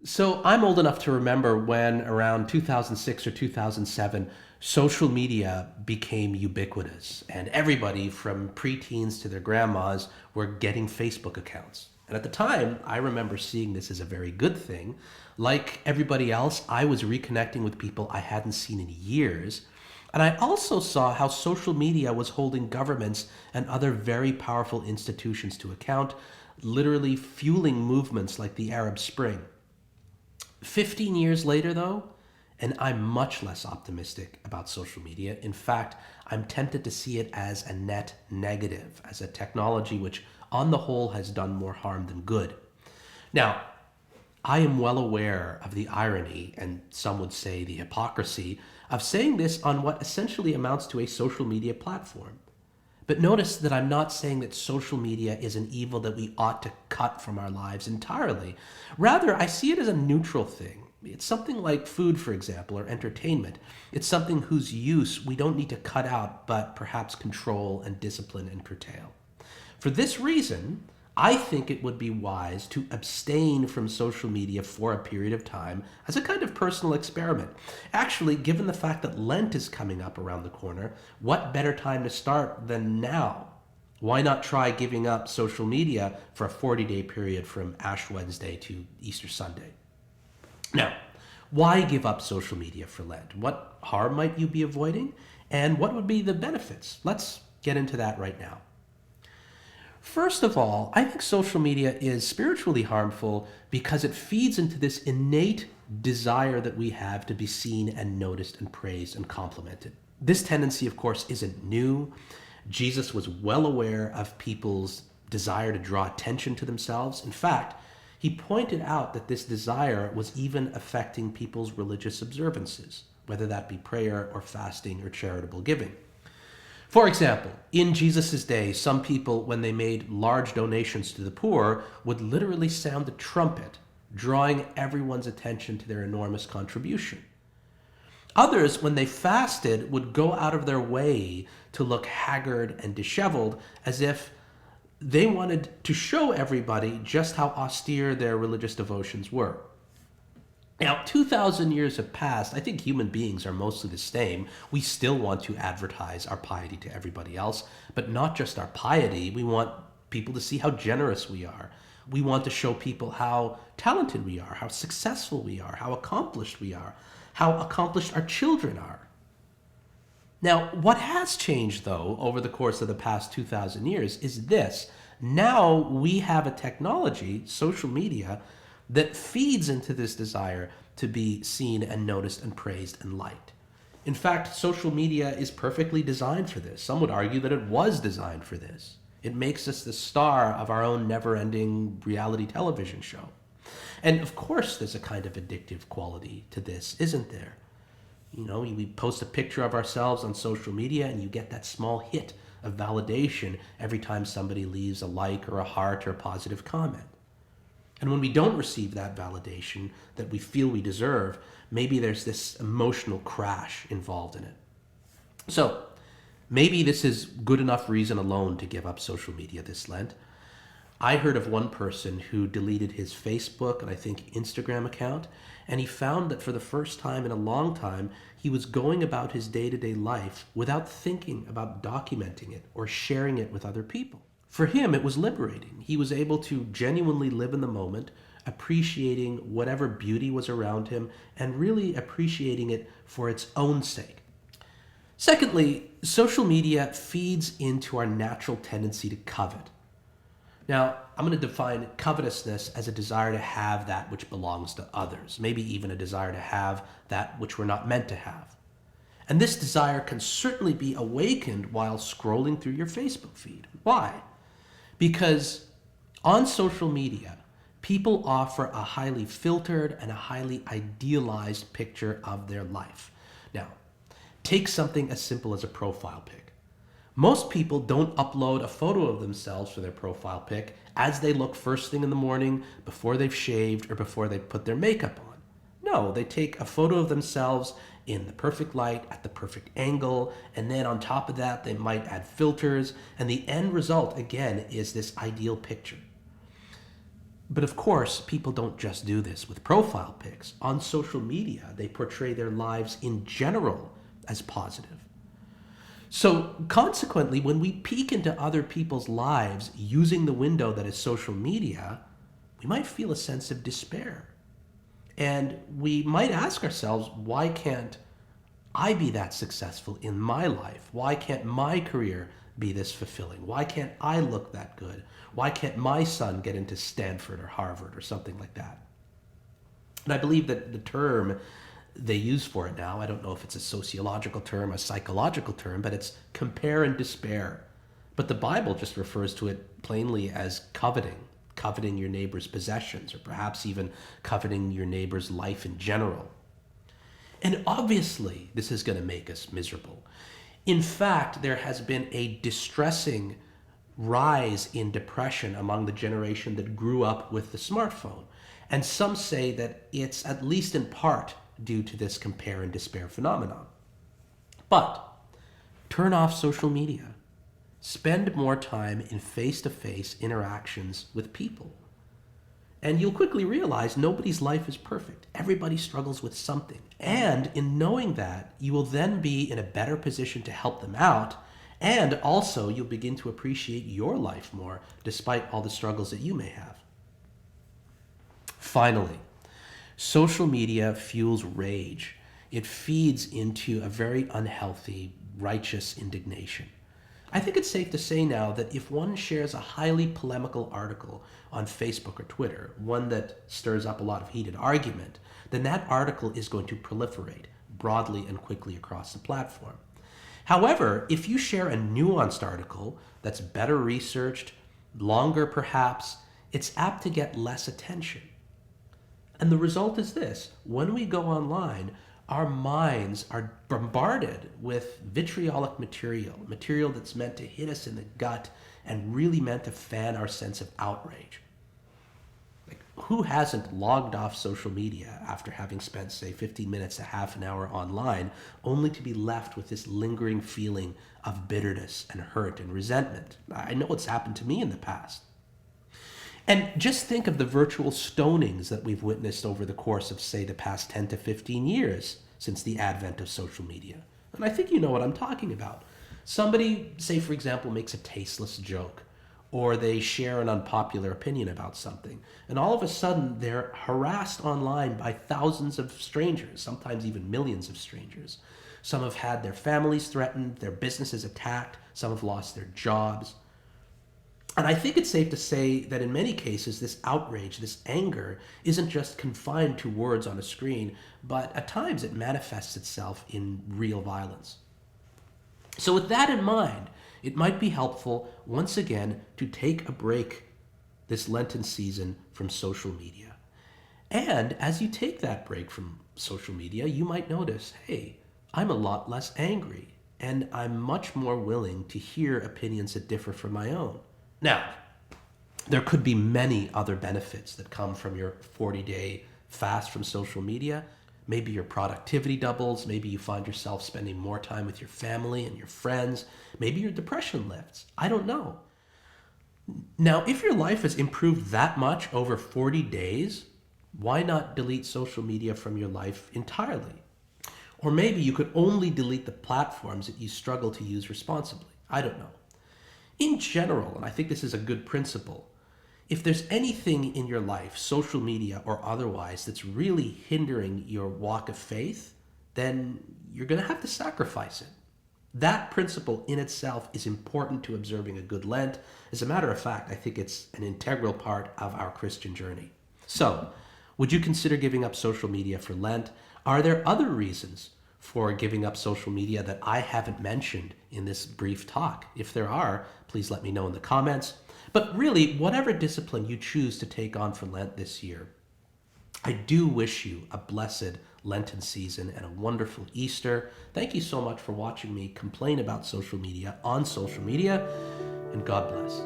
So I'm old enough to remember when around 2006 or 2007, social media became ubiquitous and everybody from preteens to their grandmas were getting Facebook accounts. And at the time, I remember seeing this as a very good thing. Like everybody else, I was reconnecting with people I hadn't seen in years. And I also saw how social media was holding governments and other very powerful institutions to account, literally fueling movements like the Arab Spring. 15 years later, though, and I'm much less optimistic about social media. In fact, I'm tempted to see it as a net negative, as a technology which, on the whole, has done more harm than good. Now, I am well aware of the irony, and some would say the hypocrisy, of saying this on what essentially amounts to a social media platform. But notice that I'm not saying that social media is an evil that we ought to cut from our lives entirely. Rather, I see it as a neutral thing. It's something like food, for example, or entertainment. It's something whose use we don't need to cut out, but perhaps control and discipline and curtail. For this reason, I think it would be wise to abstain from social media for a period of time as a kind of personal experiment. Actually, given the fact that Lent is coming up around the corner, what better time to start than now? Why not try giving up social media for a 40-day period from Ash Wednesday to Easter Sunday? Now, why give up social media for Lent? What harm might you be avoiding? And what would be the benefits? Let's get into that right now. First of all, I think social media is spiritually harmful because it feeds into this innate desire that we have to be seen and noticed and praised and complimented. This tendency, of course, isn't new. Jesus was well aware of people's desire to draw attention to themselves. In fact, he pointed out that this desire was even affecting people's religious observances, whether that be prayer or fasting or charitable giving. For example, in Jesus' day, some people, when they made large donations to the poor, would literally sound the trumpet, drawing everyone's attention to their enormous contribution. Others, when they fasted, would go out of their way to look haggard and disheveled, as if they wanted to show everybody just how austere their religious devotions were. Now, 2,000 years have passed. I think human beings are mostly the same. We still want to advertise our piety to everybody else, but not just our piety. We want people to see how generous we are. We want to show people how talented we are, how successful we are, how accomplished we are, how accomplished our children are. Now, what has changed, though, over the course of the past 2,000 years is this. Now we have a technology, social media, that feeds into this desire to be seen and noticed and praised and liked. In fact, social media is perfectly designed for this. Some would argue that it was designed for this. It makes us the star of our own never-ending reality television show. And of course, there's a kind of addictive quality to this, isn't there? You know, we post a picture of ourselves on social media and you get that small hit of validation every time somebody leaves a like or a heart or a positive comment. And when we don't receive that validation that we feel we deserve, maybe there's this emotional crash involved in it. So maybe this is good enough reason alone to give up social media this Lent. I heard of one person who deleted his Facebook and I think Instagram account, and he found that for the first time in a long time, he was going about his day-to-day life without thinking about documenting it or sharing it with other people. For him, it was liberating. He was able to genuinely live in the moment, appreciating whatever beauty was around him, and really appreciating it for its own sake. Secondly, social media feeds into our natural tendency to covet. Now, I'm going to define covetousness as a desire to have that which belongs to others, maybe even a desire to have that which we're not meant to have. And this desire can certainly be awakened while scrolling through your Facebook feed. Why? Because on social media, people offer a highly filtered and a highly idealized picture of their life. Now, take something as simple as a profile pic. Most people don't upload a photo of themselves for their profile pic as they look first thing in the morning, before they've shaved, or before they put their makeup on. No, they take a photo of themselves in the perfect light, at the perfect angle, and then on top of that, they might add filters, and the end result, again, is this ideal picture. But of course, people don't just do this with profile pics. On social media, they portray their lives in general as positive. So consequently, when we peek into other people's lives using the window that is social media, we might feel a sense of despair. And we might ask ourselves, why can't I be that successful in my life? Why can't my career be this fulfilling? Why can't I look that good? Why can't my son get into Stanford or Harvard or something like that? And I believe that the term they use for it now, I don't know if it's a sociological term, a psychological term, but it's compare and despair. But the Bible just refers to it plainly as coveting your neighbor's possessions, or perhaps even coveting your neighbor's life in general. And obviously, this is going to make us miserable. In fact, there has been a distressing rise in depression among the generation that grew up with the smartphone. And some say that it's at least in part due to this compare and despair phenomenon. But turn off social media. Spend more time in face-to-face interactions with people. And you'll quickly realize nobody's life is perfect. Everybody struggles with something. And in knowing that, you will then be in a better position to help them out. And also, you'll begin to appreciate your life more, despite all the struggles that you may have. Finally, social media fuels rage. It feeds into a very unhealthy, righteous indignation. I think it's safe to say now that if one shares a highly polemical article on Facebook or Twitter, one that stirs up a lot of heated argument, then that article is going to proliferate broadly and quickly across the platform. However, if you share a nuanced article that's better researched, longer perhaps, it's apt to get less attention. And the result is this: when we go online, our minds are bombarded with vitriolic material that's meant to hit us in the gut and really meant to fan our sense of outrage. Like, who hasn't logged off social media after having spent, say, 15 minutes to half an hour online, only to be left with this lingering feeling of bitterness and hurt and resentment? I know it's happened to me in the past. And just think of the virtual stonings that we've witnessed over the course of, say, the past 10 to 15 years since the advent of social media. And I think you know what I'm talking about. Somebody, say, for example, makes a tasteless joke, or they share an unpopular opinion about something, and all of a sudden they're harassed online by thousands of strangers, sometimes even millions of strangers. Some have had their families threatened, their businesses attacked, some have lost their jobs. And I think it's safe to say that in many cases, this outrage, this anger, isn't just confined to words on a screen, but at times it manifests itself in real violence. So with that in mind, it might be helpful, once again, to take a break this Lenten season from social media. And as you take that break from social media, you might notice, hey, I'm a lot less angry, and I'm much more willing to hear opinions that differ from my own. Now, there could be many other benefits that come from your 40-day fast from social media. Maybe your productivity doubles. Maybe you find yourself spending more time with your family and your friends. Maybe your depression lifts. I don't know. Now, if your life has improved that much over 40 days, why not delete social media from your life entirely? Or maybe you could only delete the platforms that you struggle to use responsibly. I don't know. In general, and I think this is a good principle, if there's anything in your life, social media or otherwise, that's really hindering your walk of faith, then you're going to have to sacrifice it. That principle in itself is important to observing a good Lent. As a matter of fact, I think it's an integral part of our Christian journey. So, would you consider giving up social media for Lent? Are there other reasons for giving up social media that I haven't mentioned in this brief talk? If there are, please let me know in the comments. But really, whatever discipline you choose to take on for Lent this year, I do wish you a blessed Lenten season and a wonderful Easter. Thank you so much for watching me complain about social media on social media, and God bless.